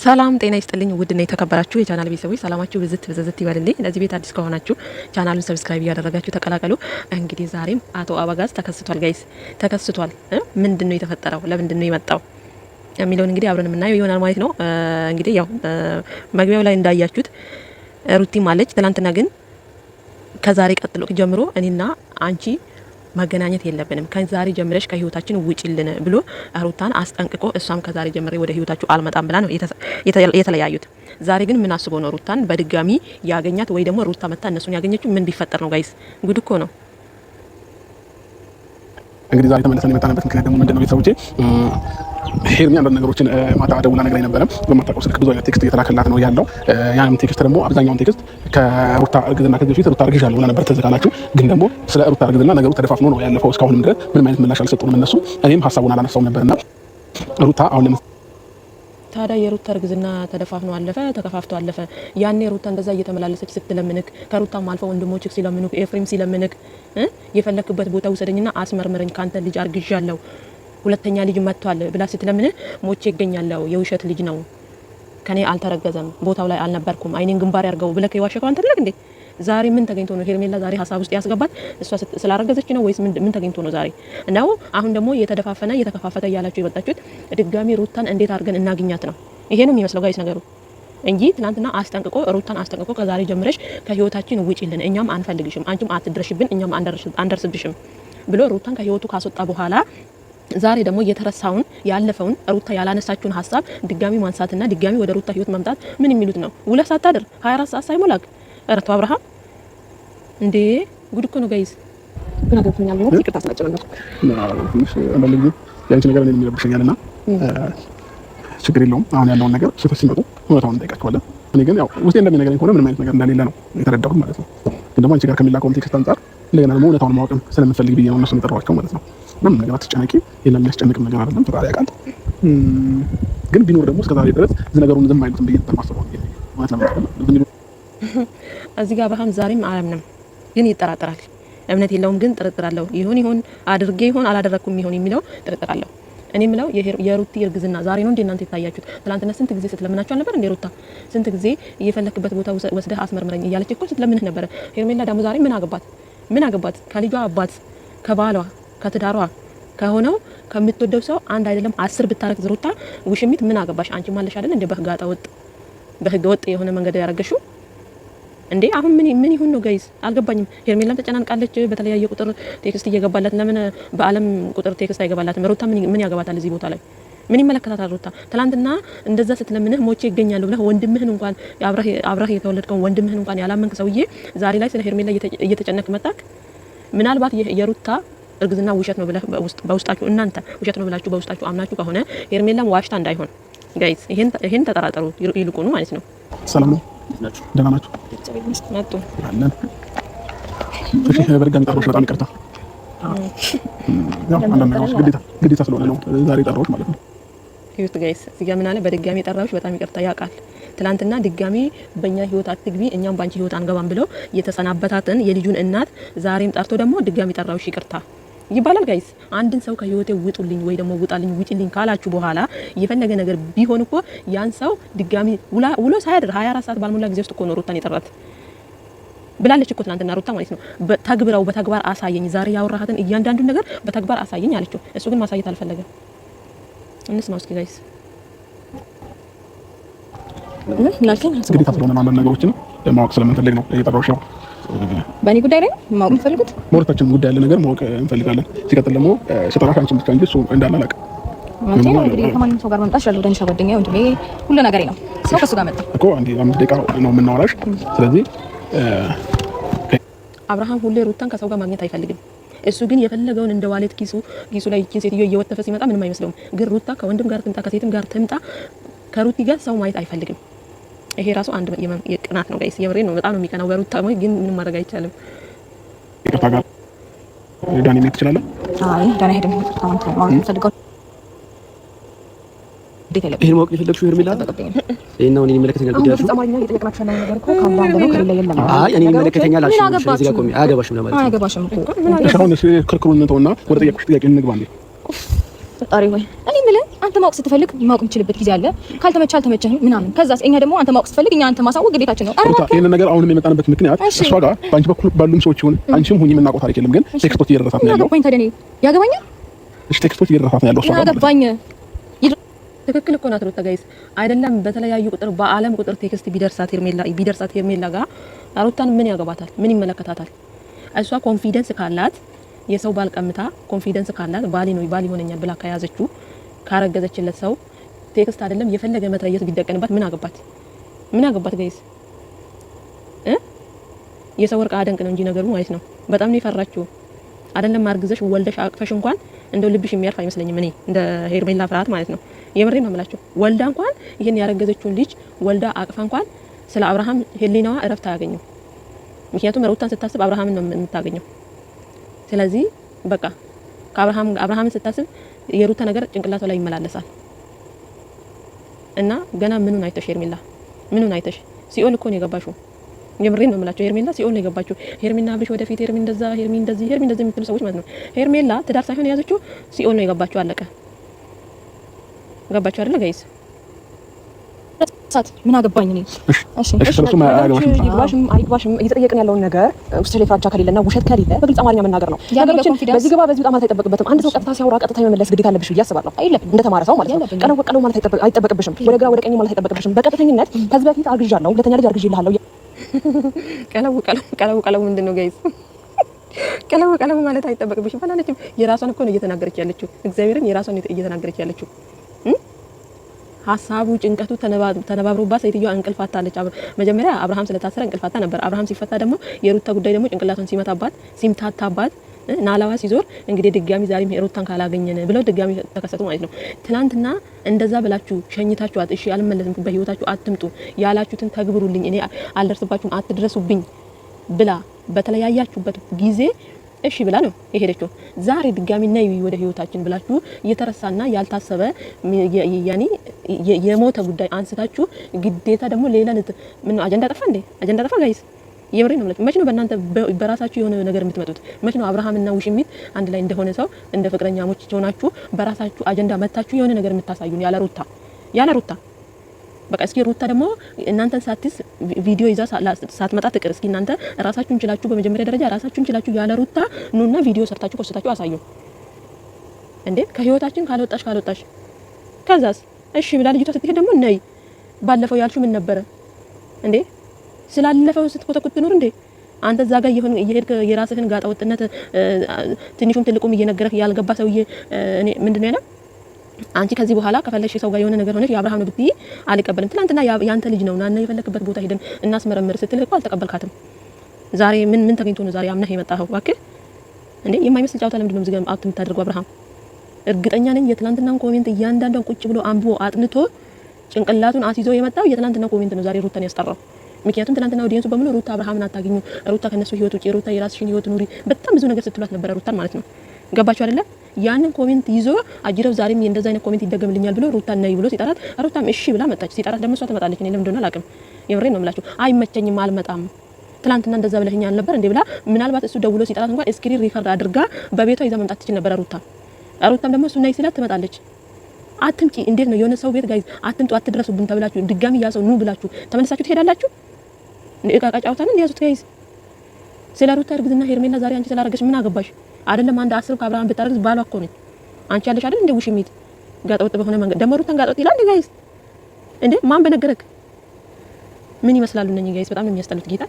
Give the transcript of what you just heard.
ሰላም ጤና ይስጥልኝ ውድና የተከበራችሁ የቻናል ቤተሰቦች ሰላማችሁ ብዝት ይበልልኝ። ለዚህ ቤት አዲስ ከሆናችሁ ቻናሉን ሰብስክራይብ እያደረጋችሁ ተቀላቀሉ። እንግዲህ ዛሬም አቶ አበጋዝ ተከስቷል። ጋይስ ተከስቷል። ምንድነው የተፈጠረው? ለምንድነው የመጣው የሚለውን እንግዲህ አብረን የምናየው ይሆናል ማለት ነው። እንግዲህ ያው መግቢያው ላይ እንዳያችሁት ሩቲም አለች። ትናንትና ግን ከዛሬ ቀጥሎ ጀምሮ እኔና አንቺ ማገናኘት የለብንም ከዛሬ ጀምረሽ ከህይወታችን ውጪልን ብሎ ሩታን አስጠንቅቆ እሷም ከዛሬ ጀምሬ ወደ ህይወታችሁ አልመጣም ብላ ነው የተለያዩት። ዛሬ ግን ምን አስቦ ነው ሩታን በድጋሚ ያገኛት ወይ ደግሞ ሩታ መታ እነሱን ያገኘችው? ምን ቢፈጠር ነው ጋይስ? ጉድ እኮ ነው። እንግዲህ ዛሬ ተመልሰን የመጣንበት ምክንያት ደግሞ ምንድነው? ቤተሰቦቼ ሄርሚ አንዳንድ ነገሮችን ማታ ደውላ ነገር ነበረ። በማታውቀው ስልክ ብዙ አይነት ቴክስት እየተላከላት ነው ያለው። ያንም ቴክስት ደግሞ አብዛኛውን ቴክስት ከሩታ እርግዝና ከዚህ በፊት ሩታ አርግዣለሁ ብላ ነበር ተዘጋላችሁ። ግን ደግሞ ስለ ሩታ እርግዝና ነገሩ ተደፋፍኖ ነው ያለፈው። እስካሁንም ድረስ ምንም አይነት ምላሽ አልሰጡንም እነሱ። እኔም ሀሳቡን አላነሳውም ነበርና ሩታ አሁን ታዲያ የሩታ እርግዝና ተደፋፍኖ አለፈ፣ ተከፋፍቶ አለፈ። ያኔ ሩታ እንደዛ እየተመላለሰች ስትለምንክ ከሩታም አልፈው ወንድሞችክ ሲለምኑክ ኤፍሬም ሲለምንክ የፈለክበት ቦታ ውሰደኝና አስመርምረኝ ካንተ ልጅ አርግዣለሁ ሁለተኛ ልጅ መጥቷል ብላ ስትለምን ሞቼ ይገኛለሁ የውሸት ልጅ ነው ከኔ አልተረገዘም ቦታው ላይ አልነበርኩም አይኔን ግንባር ያርገው ብለክ የዋሸከው አንተ አይደል እንዴ? ዛሬ ምን ተገኝቶ ነው ሄርሜላ ዛሬ ሀሳብ ውስጥ ያስገባት? እሷ ስላረገዘች ነው ወይስ ምን ተገኝቶ ነው ዛሬ? እናው አሁን ደግሞ የተደፋፈነ የተከፋፈተ እያላችሁ የመጣችሁት ድጋሚ ሩታን እንዴት አድርገን እናግኛት ነው? ይሄ ነው የሚመስለው ጋይስ ነገሩ እንጂ ትናንትና አስጠንቅቆ ሩታን አስጠንቅቆ ከዛሬ ጀምረሽ ከህይወታችን ውጪልን፣ እኛም አንፈልግሽም፣ አንቺም አትድረሽብን፣ እኛም አንደርስብሽም ብሎ ሩታን ከህይወቱ ካስወጣ በኋላ ዛሬ ደግሞ የተረሳውን ያለፈውን ሩታ ያላነሳችውን ሀሳብ ድጋሚ ማንሳትና ድጋሚ ወደ ሩታ ህይወት መምጣት ምን የሚሉት ነው? ውለህ ሳታድር 24 ሰዓት ሳይሞላክ እረቱ አብርሃም እንዴ! ጉድ እኮ ነው ጋይስ። ግን አገኘኛል ነው ይቅርታ ስላጨናነኩ ትንሽ አንዳንድ ጊዜ ያንቺ ነገር እኔን የሚረብሸኛልና ችግር የለውም። አሁን ያለውን ነገር ስህተት ሲመጡ እውነታውን እንጠይቃቸዋለን። እኔ ግን ያው ውስጤ እንደሚነገረኝ ከሆነ ምንም አይነት ነገር እንደሌለ ነው የተረዳሁት ማለት ነው። ግን ደግሞ አንቺ ጋር ከሚላከው ቴክስት አንጻር እንደገና ደግሞ እውነታውን ማወቅም ስለምፈልግ ብዬ ነው እነሱን የጠራኋቸው ማለት ነው። ምንም ነገር አትጨነቂ፣ የለም የሚያስጨንቅም ነገር አይደለም፣ ፈጣሪ ያውቃል። ግን ቢኖር ደግሞ እስከዛሬ ድረስ እዚህ ነገሩን ዝም አይሉትም ብዬ ተማስበው ማለት ነው። እዚህ ጋር አብርሃም ዛሬም አያምንም፣ ግን ይጠራጠራል። እምነት የለውም፣ ግን ጥርጥር አለው። ይሁን አድርጌ ይሁን አላደረኩም ይሁን የሚለው ጥርጥር አለው። እኔ ምለው የሩቲ እርግዝና ዛሬ ነው እንዴ እናንተ የታያችሁት? ትላንትና ስንት ጊዜ ስትለምናችሁ አልነበር እንዴ? ሩታ ስንት ጊዜ እየፈለክበት ቦታ ወስደህ አስመርምረኝ እያለች እኮ ስትለምንህ ነበር። ሄርሜላ ደግሞ ዛሬ ምን አገባት? ከልጇ አባት ከባሏ ከትዳሯ ከሆነው ከምትወደው ሰው አንድ አይደለም 10 ብታረግ ሩታ ውሽሚት ምን አገባሽ? አንቺ ማለሽ አይደል እንደ በህገ ወጥ የሆነ መንገድ ያረገሽው እንዴ? አሁን ምን ይሁን ነው ጋይስ? አልገባኝም። ሄርሜላም ተጨናንቃለች። በተለያየ ቁጥር ቴክስት እየገባላት ለምን በአለም ቁጥር ቴክስት አይገባላትም? ሩታ ምን ያገባታል እዚህ ቦታ ላይ? ምን ይመለከታታል? ሩታ ትላንትና እንደዛ ስትለምንህ ሞቼ ይገኛሉ ብለህ ወንድምህን እንኳን አብረህ የተወለድከው ወንድምህን እንኳን ያላመንክ ሰውዬ ዛሬ ላይ ስለ ሄርሜላ እየተጨነቅ መጣክ። ምናልባት የሩታ እርግዝና ውሸት ነው ብለህ በውስጣችሁ እናንተ ውሸት ነው ብላችሁ በውስጣችሁ አምናችሁ ከሆነ ሄርሜላም ዋሽታ እንዳይሆን ጋይስ ይሄን ተጠራጠሩ ይልቁኑ ማለት ነው። ሰላም ነው ደህና ናችሁ? መጡ አለን። እሺ በድጋሚ ጠራሁሽ፣ በጣም ይቅርታ። ያው አንዳንድ ነገሮች ግዴታ ስለሆነ ነው ዛሬ ጠራሁሽ ማለት ነው። ህይወት ጋይስ እዚህ ጋር ምን አለ? በድጋሚ ጠራሁሽ፣ በጣም ይቅርታ። ያውቃል ትላንትና ድጋሚ በእኛ ህይወት አትግቢ እኛም ባንቺ ህይወት አንገባም ብለው የተሰናበታትን የልጁን እናት ዛሬም ጠርቶ ደግሞ ድጋሚ ጠራሁሽ ይቅርታ ይባላል ጋይስ። አንድን ሰው ከህይወቴ ውጡልኝ ወይ ደግሞ ውጣልኝ ውጪልኝ ካላችሁ በኋላ የፈለገ ነገር ቢሆን እኮ ያን ሰው ድጋሚ ውሎ ሳያድር 24 ሰዓት ባልሞላ ጊዜ ውስጥ እኮ ነው ሩታን የጠራት ብላለች እኮ ትናንትና ሩታ ማለት ነው። በተግባር አሳየኝ፣ ዛሬ ያወራሃትን እያንዳንዱን ነገር በተግባር አሳየኝ አለችው። እሱ ግን ማሳየት አልፈለገም። እንስማው እስኪ ጋይስ። ግዴታ ስለሆነ አንዳንድ ነገሮችን ማወቅ ስለምንፈልግ ነው የጠራሁሽ። ያው በእኔ ጉዳይ ላይ ማወቅ የምፈልጉት በሁለታችን ጉዳይ ያለ ነገር ማወቅ እንፈልጋለን። ሲቀጥል ደግሞ ስጠራሽ አንቺን ብቻ እንጂ እሱ እንዳላላቅ ማለት ነው። እንግዲህ ከማንም ሰው ጋር መምጣት ይችላል። ወደንሻ ጓደኛዬ ወንድሜ ሁሉ ነገሬ ነው። ሰው ከሱ ጋር መጣ እኮ አንዴ 5 ደቂቃ ነው የምናወራሽ። ስለዚህ አብርሃም ሁሌ ሩታን ከሰው ጋር ማግኘት አይፈልግም። እሱ ግን የፈለገውን እንደ ዋሌት ኪሱ ላይ ይችን ሴትዮ እየወተፈ ሲመጣ ምንም አይመስለውም። ግን ሩታ ከወንድም ጋር ትምጣ ከሴትም ጋር ትምጣ ከሩቲ ጋር ሰው ማየት አይፈልግም። ይሄ ራሱ አንድ የቅናት ነው ጋይስ። የምሬ ነው። በጣም ነው የሚቀናው በሩታ ነው። ግን ምንም ማድረግ አይቻልም። ይቅርታ ጋር ዳኒ መሄድ ትችላለህ? አይ ዳኒ ሄደን ተጣጣን ማለት ፈልገው ይሄን ማወቅ የፈለግሽው ሄርሜላ ይሄን ነው እኔ የሚመለከተኛል ጉዳይ አልሽው። አማርኛ እየጠየቅናችሁ ነው ነገር እኮ ካንዳንዱ ነው ከሌላ የለም። አይ እኔ የሚመለከተኛል አልሽው። እዚህ ጋር ቆሚ። አያገባሽም ለማለት ነው። አያገባሽም እኮ አሁን ክርክሩን እንተውና ወደ ጠየቅኩሽ ጥያቄ እንግባ እንዴ። ፈጣሪ ሆይ እኔ የምልህ አንተ አንተ ማወቅ ስትፈልግ ማወቅ የምችልበት ጊዜ አለ። ካልተመቻ አልተመቸህም ምናምን። ከዛስ እኛ ደግሞ አንተ ማወቅ ስትፈልግ እኛ አንተ ማሳወቅ ግዴታችን ነው። ይሄን ነገር አሁንም የመጣንበት ምክንያት እሷ ጋር ባንቺ በኩል ባሉም ሰዎች ይሁን አንቺም ሁኚ የምናውቀው ታሪክ የለም፣ ግን ቴክስቶች እየደረሳት ነው ያለው። ያገባኛል። እሺ ቴክስቶች እየደረሳት ነው ያለው እሷ ጋር ያገባኝ። ትክክል እኮ ናት ሩታ ጋይስ። አይደለም በተለያዩ ቁጥር በአለም ቁጥር ቴክስት ቢደርሳት ሄርሜላ ጋር ሩታን ምን ያገባታል? ምን ይመለከታታል? እሷ ኮንፊደንስ ካላት የሰው ባል ቀምታ ኮንፊደንስ ካላት ባል ይሆነኛል ብላ ከያዘችው ካረገዘችለት ሰው ቴክስት አይደለም የፈለገ መትረየስ ቢደቀንባት ምን አገባት ጋይስ? የሰው ወርቅ አደንቅ ነው እንጂ ነገሩ ማለት ነው። በጣም ነው የፈራችው። አይደለም አርግዘሽ ወልደሽ አቅፈሽ እንኳን እንደው ልብሽ የሚያርፍ አይመስለኝም እኔ እንደ ሄርሜላ ፍርሃት ማለት ነው። የምሬ ነው የምላችሁ። ወልዳ እንኳን ይሄን ያረገዘችውን ልጅ ወልዳ አቅፋ እንኳን ስለ አብርሃም ህሊናዋ እረፍት አያገኝም። ምክንያቱም ሩታን ስታስብ አብርሃምን ነው የምታገኘው። ስለዚህ በቃ አብርሃምን ስታስብ የሩታ ነገር ጭንቅላቷ ላይ ይመላለሳል። እና ገና ምኑን አይተሽ ሄርሜላ ምኑን አይተሽ ሲኦል እኮ ነው የገባሽው። የምሬን ነው የምላችሁ። ሄርሜላ ሲኦል ነው የገባችው። ሄርሜላ አብርሽ ወደፊት ሄርሜላ እንደዛ ሄርሜላ እንደዚህ የምትሉ ሰዎች ማለት ነው። ሄርሜላ ትዳር ሳይሆን የያዘችው ሲኦል ነው የገባችው። አለቀ። ገባችሁ አይደለ ጋይስ? ምን አገባኝ እኔ። እሺ አይግባሽም። እየተጠየቅን ያለውን ነገር ውስጥ ላይ ፍራቻ ከሌለና ውሸት ከሌለ በግልጽ አማርኛ መናገር ነው። በዚህ ገባ በዚህ በጣም አይጠበቅበትም። አንድ ሰው ቀጥታ ሲያወራ ቀጥታ የመመለስ ግዴታ አለብሽ ብዬ አስባለሁ። አይደለም እንደተማረ ሰው ማለት ነው። ቀለው ማለት አይጠበቅብሽም። ወደ ግራ ወደ ቀኝ ማለት አይጠበቅብሽም። በቀጥተኝነት ከዚህ በፊት አርግዣለሁ፣ ሁለተኛ ልጅ አርግዤልሃለሁ። ቀለው ምንድን ነው ጋይስ? ቀለው ማለት አይጠበቅብሽም አላለችም። የራሷን እኮ ነው እየተናገረች ያለችው። እግዚአብሔርን የራሷን እየተናገረች ያለችው። ሀሳቡ ጭንቀቱ ተነባብሮባት ሴትዮዋ እንቅልፍ አጣለች። መጀመሪያ አብርሃም ስለታሰረ እንቅልፍ አጣ ነበር። አብርሃም ሲፈታ ደግሞ የሩታ ጉዳይ ደግሞ ጭንቅላቷን ሲምታታባት ናላዋ ሲዞር እንግዲህ ድጋሚ ዛሬም ሩታን ካላገኘን ብለው ድጋሚ ተከሰቱ ማለት ነው። ትናንትና እንደዛ ብላችሁ ሸኝታችኋት እሺ አልመለስም በህይወታችሁ አትምጡ ያላችሁትን ተግብሩልኝ፣ እኔ አልደርስባችሁም አትድረሱብኝ ብላ በተለያያችሁበት ጊዜ እሺ ብላ ነው የሄደችው። ዛሬ ድጋሚ ነይ ወደ ህይወታችን ብላችሁ የተረሳና ያልታሰበ ያኔ የሞተ ጉዳይ አንስታችሁ ግዴታ ደግሞ ሌላ ምን አጀንዳ ጠፋ እንዴ? አጀንዳ ጠፋ ጋይስ? የምሬ ነው ማለት መች ነው በእናንተ በራሳችሁ የሆነ ነገር የምትመጡት? መች ነው አብርሃምና ውሽሚት አንድ ላይ እንደሆነ ሰው እንደ ፍቅረኛሞች ሆናችሁ በራሳችሁ አጀንዳ መታችሁ የሆነ ነገር የምታሳዩን? ያለ ሩታ በቃ እስኪ ሩታ ደግሞ እናንተን ሳትስ ቪዲዮ ይዛ ሳትመጣ ትቅር። እስኪ እናንተ ራሳችሁን ችላችሁ በመጀመሪያ ደረጃ ራሳችሁን ችላችሁ ያለ ሩታ ኑና ቪዲዮ ሰርታችሁ ኮስታችሁ አሳዩ እንዴ። ከህይወታችን ካልወጣሽ ከዛስ እሺ ብላ ልጅቷ ስትሄድ ደግሞ ነይ ባለፈው ያልሽው ምን ነበረ እንዴ? ስላለፈው ስትኮተኩት ትኑር እንዴ? አንተ እዛ ጋር እየሄድክ የራስህን ጋጣወጥነት ትንሹም ትልቁም እየነገረህ ያልገባ ሰውዬ እኔ ምንድነው ያለው? አንቺ ከዚህ በኋላ ከፈለሽ ሰው ጋር የሆነ ነገር ሆነሽ የአብርሃም ነው ብትይ አልቀበልም። ትናንትና ያንተ ልጅ ነው እና የፈለክበት ቦታ ሄደን እናስመረምር ስትልህ እኮ አልተቀበልካትም። ዛሬ ምን ተገኝቶ ነው ዛሬ አምነህ የመጣኸው? እባክህ እንዴ የማይመስል ጫውታ ለምንድን ነው እዚህ ጋር አክት የምታደርገው? አብርሃም እርግጠኛ ነኝ የትናንትናን ኮሜንት እያንዳንዷን ቁጭ ብሎ አንብቦ አጥንቶ ጭንቅላቱን አስይዞ የመጣው የትናንትና ኮሜንት ነው ዛሬ ሩታን ያስጠራው። ምክንያቱም ትናንትና ኦዲየንሱ በሙሉ ሩታ አብርሃምን አታገኙ፣ ሩታ ከነሱ ህይወት ውጪ፣ ሩታ የራስሽን ህይወት ኑሪ፣ በጣም ብዙ ነገር ስትሏት ነበር ሩታን ማለት ነው። ገባችሁ አይደለ? ያንን ኮሜንት ይዞ አጅረው ዛሬም እንደዛ አይነት ኮሜንት ይደገምልኛል ብሎ ሩታን ነይ ብሎ ሲጠራት ሩታም እሺ ብላ መጣች። ሲጠራት ደግሞ እሷ ትመጣለች። እኔ ለምን እንደሆነ አላውቅም። የምሬን ነው የምላችሁ። አይመቸኝም፣ አልመጣም፣ ትናንትና እንደዛ ብለኸኛል አልነበር እንዴ ብላ ምናልባት እሱ ደውሎ ሲጠራት እንኳን ስክሪን ሪከርድ አድርጋ በቤቷ ይዛ መምጣት ትችል ነበር ሩታ። ሩታም ደግሞ እሱ ነይ ሲላት ትመጣለች። አትምጪ። እንዴት ነው የሆነ ሰው ቤት ጋይዝ አትምጡ አትድረሱብን ተብላችሁ ድጋሚ ያ ሰው ኑ ብላችሁ ተመልሳችሁ ትሄዳላችሁ? እቃቃ ጫውታን እንዲያዙት ጋይዝ። ስለ ሩታ እርግዝና ሄርሜላ ዛሬ አንቺ ስላረገሽ ምን አገባሽ? አይደለም አንድ 10 ከአብርሃም ብታረግዝ ባሏ እኮ ነኝ። አንቺ ያለሽ አይደል እንደ ውሽሚት ጋጠወጥ በሆነ መንገድ ደግሞ ሩታን ጋጠወጥ ይላል ጋይዝ። እንዴ ማን በነገረክ? ምን ይመስላሉ እነኚህ ጋይዝ? በጣም ነው የሚያስጠሉት ጌታ